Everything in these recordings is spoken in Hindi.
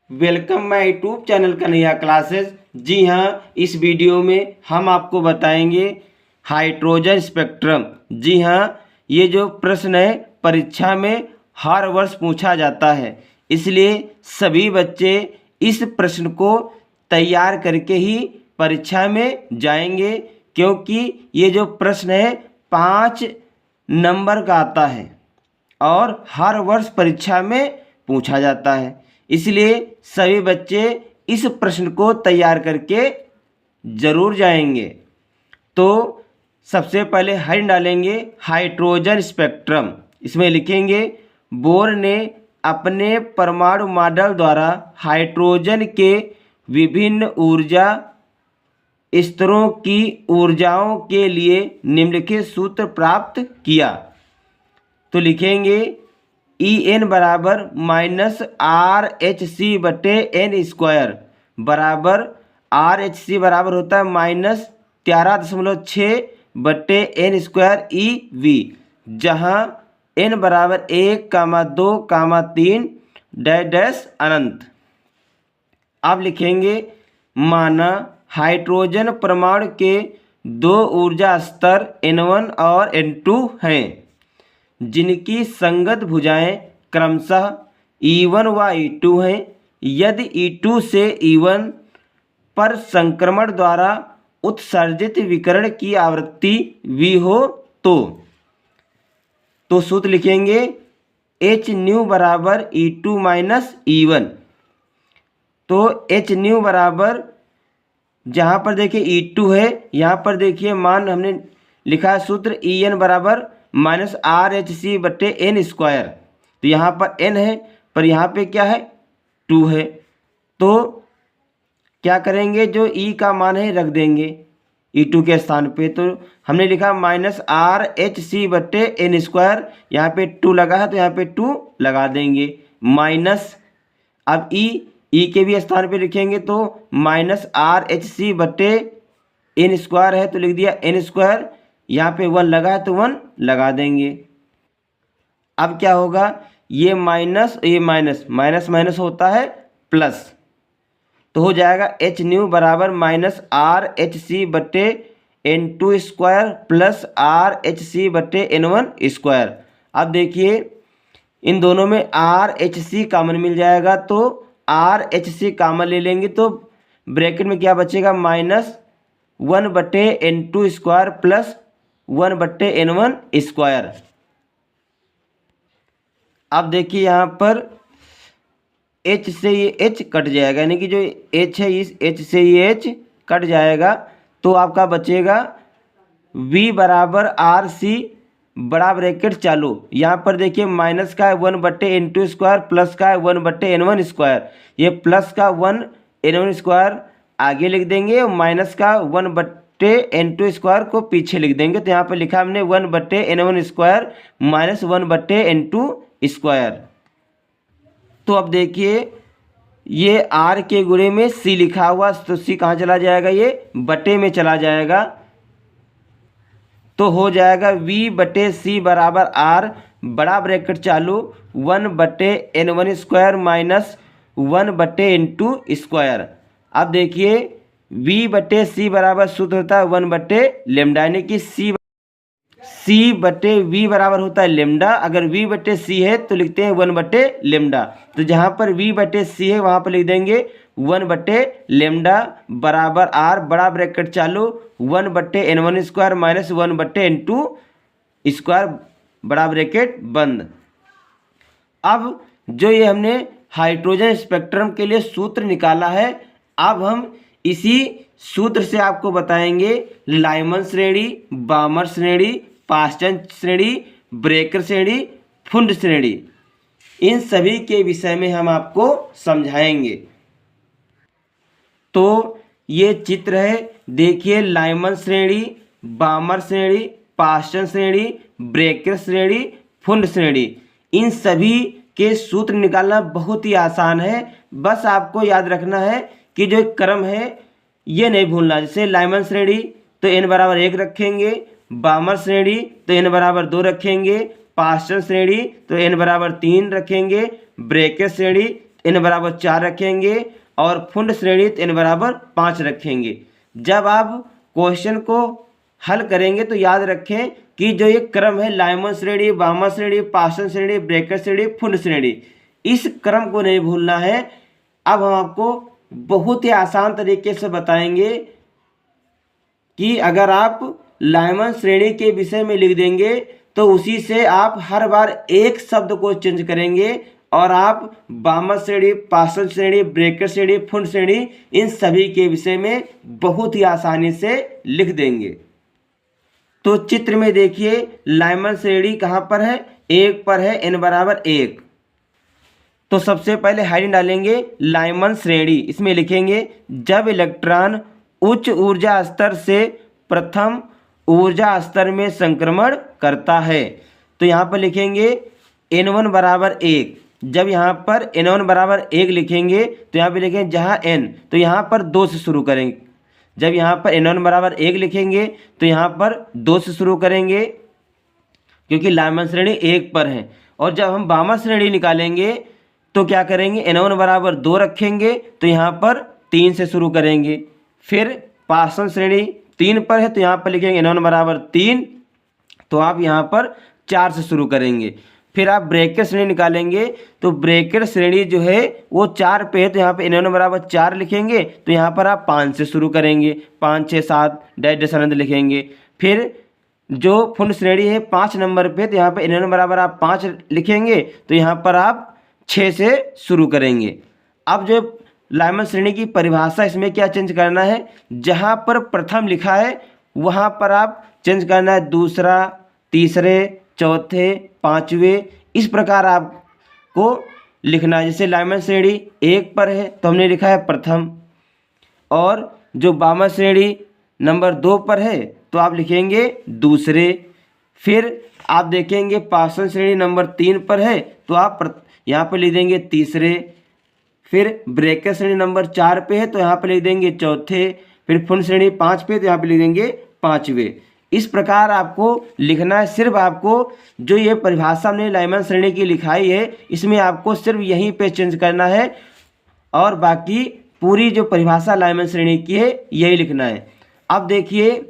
Welcome my YouTube channel Kanhaiya classes. जी हाँ, इस वीडियो में हम आपको बताएंगे हाइड्रोजन स्पेक्ट्रम। जी हाँ, ये जो प्रश्न है परीक्षा में हर वर्ष पूछा जाता है, इसलिए सभी बच्चे इस प्रश्न को तैयार करके ही परीक्षा में जाएंगे, क्योंकि ये जो प्रश्न है 5 नंबर का आता है और हर वर्ष परीक्षा में पूछा जाता है। इसलिए सभी बच्चे इस प्रश्न को तैयार करके ज़रूर जाएंगे। तो सबसे पहले हेडिंग डालेंगे हाइड्रोजन स्पेक्ट्रम। इसमें लिखेंगे बोर ने अपने परमाणु मॉडल द्वारा हाइड्रोजन के विभिन्न ऊर्जा स्तरों की ऊर्जाओं के लिए निम्नलिखित सूत्र प्राप्त किया। तो लिखेंगे E n बराबर -RHC बटे एन स्क्वायर बराबर RHC बराबर होता है -13.6 बटे एन स्क्वायर EV, जहाँ n बराबर 1, 2, 3 डैश अनंत। अब लिखेंगे माना हाइड्रोजन परमाणु के दो ऊर्जा स्तर N1 और N2 हैं, जिनकी संगत भुजाएं क्रमशः E1 व E2 हैं। यदि E2 से E1 पर संक्रमण द्वारा उत्सर्जित विकिरण की आवृत्ति V हो तो सूत्र लिखेंगे H न्यू बराबर E2 माइनस E1। तो H न्यू बराबर, जहाँ पर देखिए E2 है, यहाँ पर देखिए मान हमने लिखा है सूत्र En बराबर -RHC बटे एन स्क्वायर। तो यहाँ पर n है, पर यहाँ पे क्या है 2 है। तो क्या करेंगे, जो E का मान है रख देंगे E2 के स्थान पे। तो हमने लिखा -RHC बटे एन स्क्वायर, यहाँ पे 2 लगा है तो यहाँ पे 2 लगा देंगे माइनस। अब E के भी स्थान पे लिखेंगे तो -RHC बटे एन स्क्वायर है तो लिख दिया एन स्क्वायर, यहाँ पे 1 लगा है तो 1 लगा देंगे। अब क्या होगा, ये माइनस माइनस माइनस होता है प्लस, तो हो जाएगा H न्यू बराबर -RHC बटे N2 स्क्वायर प्लस RHC बटे N1 स्क्वायर। अब देखिए इन दोनों में RHC कॉमन मिल जाएगा, तो RHC कॉमन ले लेंगे तो ब्रैकेट में क्या बचेगा -1 बटे N2 स्क्वायर प्लस 1 बट्टे N1 स्क्वायर। अब देखिए यहाँ पर H से ये H कट जाएगा, यानी कि जो H है इस H से ये H कट जाएगा, तो आपका बचेगा V बराबर RC बड़ा ब्रैकेट चालू। यहाँ पर देखिए माइनस का है 1 बट्टे N2 स्क्वायर प्लस का है 1 बट्टे N1 स्क्वायर। ये प्लस का 1 N1 स्क्वायर आगे लिख देंगे और माइनस का 1 बट्टे N2 स्क्वायर को पीछे लिख देंगे। तो यहाँ पर लिखा हमने 1 बट्टे N1 स्क्वायर माइनस 1 बट्टे N2 स्क्वायर। तो अब देखिए ये R के गुणे में C लिखा हुआ, तो C कहाँ चला जाएगा, ये बटे में चला जाएगा। तो हो जाएगा V बटे C बराबर R बड़ा ब्रैकेट चालू 1 बटे N1 स्क्वायर माइनस 1 बटे N2 स्क्वायर। अब देखिए V बटे C बराबर सूत्र होता है 1 बटे लेमडा, यानी कि C बटे V बराबर होता है लेमडा। अगर V बटे C है तो लिखते हैं 1 बटे लेमडा। तो जहाँ पर V बटे C है वहाँ पर लिख देंगे 1 बटे लेमडा बराबर R बड़ा ब्रैकेट चालू 1 बट्टे N1 स्क्वायर माइनस 1 बट्टे N2 स्क्वायर बड़ा ब्रैकेट बंद। अब जो ये हमने हाइड्रोजन स्पेक्ट्रम के लिए सूत्र निकाला है, अब हम इसी सूत्र से आपको बताएंगे लाइमन श्रेणी, बामर श्रेणी, पास्टन श्रेणी, ब्रेकर श्रेणी, फुंड श्रेणी, इन सभी के विषय में हम आपको समझाएंगे। तो ये चित्र है, देखिए लाइमन श्रेणी, बामर श्रेणी, पास्टन श्रेणी, ब्रेकर श्रेणी, फुंड श्रेणी, इन सभी के सूत्र निकालना बहुत ही आसान है। बस आपको याद रखना है कि जो क्रम है ये नहीं भूलना। जैसे लाइमन श्रेणी तो n बराबर 1 रखेंगे, बामर श्रेणी तो n बराबर 2 रखेंगे, पास्टन श्रेणी तो n बराबर 3 रखेंगे, ब्रेकर श्रेणी n बराबर 4 रखेंगे और फुंड श्रेणी तो n बराबर 5 रखेंगे। जब आप क्वेश्चन को हल करेंगे तो याद रखें कि जो ये क्रम है लाइमन श्रेणी, बामर श्रेणी, पार्सन श्रेणी, ब्रैकेट श्रेणी, फुंड श्रेणी, इस क्रम को नहीं भूलना है। अब हम आपको बहुत ही आसान तरीके से बताएंगे कि अगर आप लाइमन श्रेणी के विषय में लिख देंगे तो उसी से आप हर बार एक शब्द को चेंज करेंगे और आप बामर श्रेणी, पार्सन श्रेणी, ब्रैकेट श्रेणी, फुंड श्रेणी, इन सभी के विषय में बहुत ही आसानी से लिख देंगे। तो चित्र में देखिए लाइमन श्रेणी कहाँ पर है, 1 पर है, n बराबर 1। तो सबसे पहले हेडिंग डालेंगे लाइमन श्रेणी। इसमें लिखेंगे जब इलेक्ट्रॉन उच्च ऊर्जा स्तर से प्रथम ऊर्जा स्तर में संक्रमण करता है। तो यहाँ पर लिखेंगे n1 बराबर 1। जब यहाँ पर n1 बराबर 1 लिखेंगे तो यहाँ पे लिखेंगे जहाँ n, तो यहाँ पर 2 से शुरू करेंगे। जब यहाँ पर n1 बराबर 1 लिखेंगे तो यहाँ पर 2 से शुरू करेंगे क्योंकि लाइमन श्रेणी 1 पर है। और जब हम बामर श्रेणी निकालेंगे तो क्या करेंगे, n1 बराबर 2 रखेंगे तो यहाँ पर 3 से शुरू करेंगे। फिर पार्सन श्रेणी 3 पर है तो यहाँ पर लिखेंगे n1 बराबर 3, तो आप यहाँ पर 4 से शुरू करेंगे। फिर आप ब्रैकेट श्रेणी निकालेंगे तो ब्रैकेट श्रेणी जो है वो 4 पे है तो यहाँ पे n1 बराबर 4 लिखेंगे तो यहाँ पर आप 5 से शुरू करेंगे, 5, 6, 7 डैश अनंत लिखेंगे। फिर जो फुंड श्रेणी है 5 नंबर पे तो यहाँ पे n1 बराबर आप 5 लिखेंगे तो यहाँ पर आप 6 से शुरू करेंगे। अब जो लाइमन श्रेणी की परिभाषा, इसमें क्या चेंज करना है, जहाँ पर प्रथम लिखा है वहाँ पर आप चेंज करना है दूसरा, तीसरे, चौथे, पांचवें, इस प्रकार आपको लिखना है। जैसे लाइमन श्रेणी 1 पर है तो हमने लिखा है प्रथम, और जो बामर श्रेणी नंबर 2 पर है तो आप लिखेंगे दूसरे। फिर आप देखेंगे पार्सन श्रेणी नंबर 3 पर है तो आप यहाँ पर लिख देंगे तीसरे। फिर ब्रैकेट श्रेणी नंबर 4 पे है तो यहाँ पर लिख देंगे चौथे। फिर फुंड श्रेणी 5 पे तो यहाँ पर लिख देंगे पांचवें। इस प्रकार आपको लिखना है। सिर्फ आपको जो ये परिभाषा हमने लाइमन श्रेणी की लिखाई है इसमें आपको सिर्फ यहीं पे चेंज करना है और बाकी पूरी जो परिभाषा लाइमन श्रेणी की है यही लिखना है। अब देखिए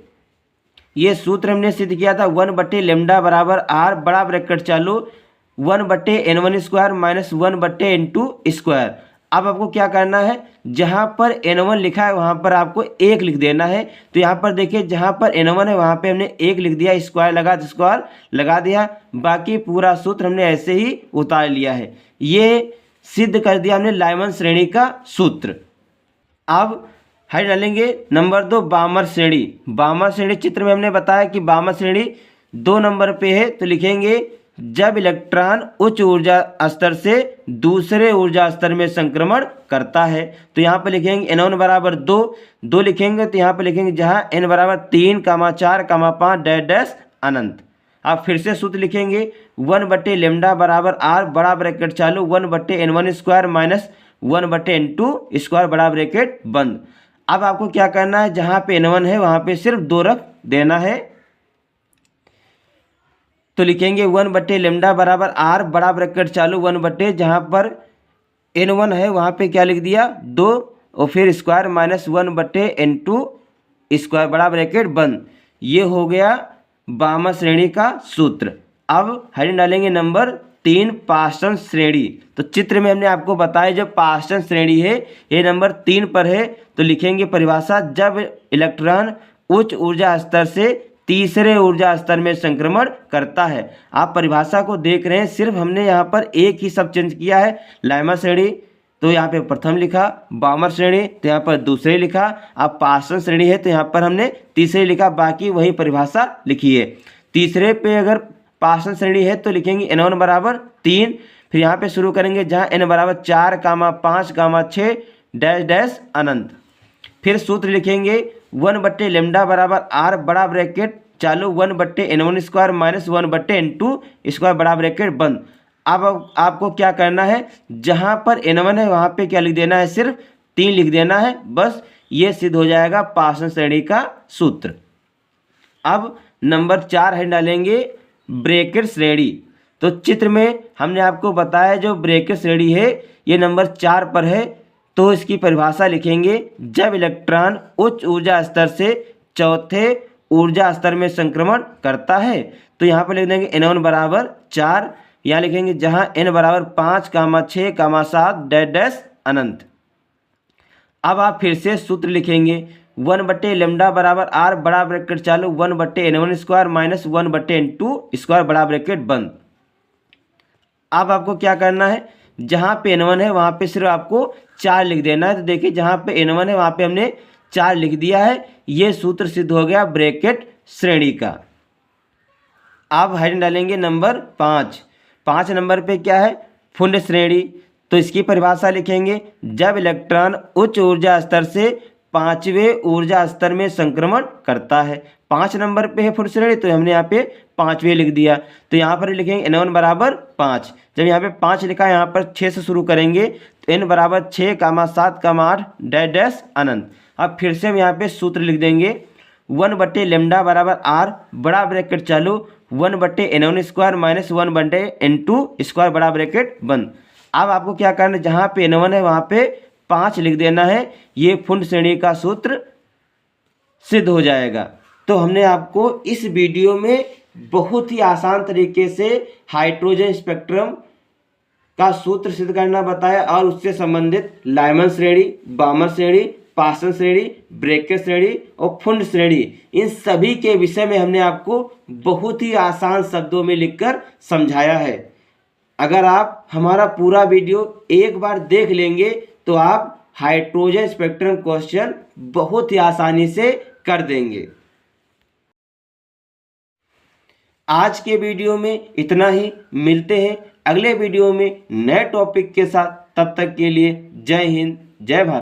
ये सूत्र हमने सिद्ध किया था 1/λ बराबर r बड़ा ब्रैकेट चालू 1/n1 square minus 1/n2 square. अब आपको क्या करना है, जहाँ पर n1 लिखा है वहाँ पर आपको 1 लिख देना है। तो यहाँ पर देखिए जहाँ पर n1 है वहाँ पे हमने 1 लिख दिया, स्क्वायर लगा तो स्क्वायर लगा दिया, बाकी पूरा सूत्र हमने ऐसे ही उतार लिया है। ये सिद्ध कर दिया हमने लाइमन श्रेणी का सूत्र। अब हाइड डालेंगे नंबर 2 बामर श्रेणी। बामर श्रेणी चित्र में हमने बताया कि बामर श्रेणी 2 नंबर पे है तो लिखेंगे जब इलेक्ट्रॉन उच्च ऊर्जा स्तर से दूसरे ऊर्जा स्तर में संक्रमण करता है। तो यहाँ पर लिखेंगे n1 बराबर 2 लिखेंगे तो यहाँ पर लिखेंगे जहाँ n बराबर 3, 4, 5 डैश अनंत। आप फिर से सूत्र लिखेंगे 1/λ बराबर r बड़ा ब्रैकेट चालू 1/n1 square minus 1/n2 square बड़ा ब्रैकेट बंद। अब आपको क्या करना है, जहाँ पे n1 है वहाँ पे सिर्फ 2 रख देना है। तो लिखेंगे 1/λ बराबर r बड़ा ब्रैकेट चालू 1 जहाँ पर n1 है वहाँ पे क्या लिख दिया 2 और फिर स्क्वायर माइनस 1/n2 स्क्वायर बड़ा ब्रैकेट बंद। ये हो गया बामर श्रेणी का सूत्र। अब हेडिंग डालेंगे नंबर 3 पार्सन श्रेणी। तो चित्र में हमने आपको बताया जो पार्सन श्रेणी है ये नंबर 3 पर है तो लिखेंगे परिभाषा जब इलेक्ट्रॉन उच्च ऊर्जा स्तर से तीसरे ऊर्जा स्तर में संक्रमण करता है। आप परिभाषा को देख रहे हैं, सिर्फ हमने यहाँ पर एक ही सब चेंज किया है। लाइमन श्रेणी तो यहाँ पे प्रथम लिखा, बामर श्रेणी तो यहाँ पर दूसरे लिखा, अब पार्सन श्रेणी है तो यहाँ पर हमने तीसरे लिखा, बाकी वही परिभाषा लिखी है। तीसरे पे अगर पार्सन श्रेणी है तो लिखेंगे n1 बराबर 3, फिर यहाँ पे शुरू करेंगे जहाँ n बराबर 4, 5, 6 डैश अनंत। फिर सूत्र लिखेंगे 1/λ बराबर r बड़ा ब्रैकेट चालू 1/n1 square minus 1/n2 square बड़ा ब्रैकेट बंद। अब आपको क्या करना है, जहाँ पर n1 है वहाँ पे क्या लिख देना है, सिर्फ 3 लिख देना है, बस ये सिद्ध हो जाएगा पार्सन श्रेणी का सूत्र। अब नंबर 4 है डालेंगे ब्रैकेट श्रेणी। तो चित्र में हमने आपको बताया जो ब्रैकेट श्रेणी है ये नंबर 4 पर है, तो इसकी परिभाषा लिखेंगे, जब इलेक्ट्रॉन उच्च ऊर्जा स्तर से चौथे ऊर्जा स्तर में संक्रमण करता है। तो यहाँ पर लिख देंगे N1 बराबर 4, यहाँ लिखेंगे जहाँ N बराबर 5, 6, 7 डैश डैश अनंत। अब आप फिर से सूत्र लिखेंगे, 1/λ बराबर r बड़ा ब्रैकेट चालू 1/N1 square minus 1/N2 square बड़ा ब्रैकेट बंद। अब आपको क्या करना है, जहाँ पे N1 है वहाँ पे सिर्फ आपको 4 लिख देना है। तो देखिए जहाँ पे N1 है वहाँ पे हमने 4 लिख दिया है। ये सूत्र सिद्ध हो गया ब्रैकेट श्रेणी का। आप हेडिंग डालेंगे नंबर 5। 5 नंबर पे क्या है, फुंड श्रेणी। तो इसकी परिभाषा लिखेंगे, जब इलेक्ट्रॉन उच्च ऊर्जा स्तर से 5वें ऊर्जा स्तर में संक्रमण करता है। 5 नंबर पे है फुंड श्रेणी, तो हमने यहाँ पे 5वें लिख दिया। तो यहाँ पर लिखेंगे N1 बराबर 5। जब यहाँ पे 5 लिखा है, यहाँ पर 6 से शुरू करेंगे, तो N बराबर 6, 7, 8 डैश डैश अनंत। अब फिर से हम यहाँ पे सूत्र लिख देंगे, 1/λ बराबर r बड़ा ब्रैकेट चालू 1/N1 square minus 1/N2 square बड़ा ब्रैकेट बंद। अब आपको क्या करना है, जहाँ पे N1 है वहाँ पे 5 लिख देना है। ये फुंड श्रेणी का सूत्र सिद्ध हो जाएगा। तो हमने आपको इस वीडियो में बहुत ही आसान तरीके से हाइड्रोजन स्पेक्ट्रम का सूत्र सिद्ध करना बताया और उससे संबंधित लाइमन श्रेणी, बामर श्रेणी, पासन श्रेणी, ब्रैकेट श्रेणी और फुंड श्रेणी, इन सभी के विषय में हमने आपको बहुत ही आसान शब्दों में लिखकर समझाया है। अगर आप हमारा पूरा वीडियो एक बार देख लेंगे तो आप हाइड्रोजन स्पेक्ट्रम क्वेश्चन बहुत ही आसानी से कर देंगे। आज के वीडियो में इतना ही, मिलते हैं अगले वीडियो में नए टॉपिक के साथ। तब तक के लिए जय हिंद, जय भारत।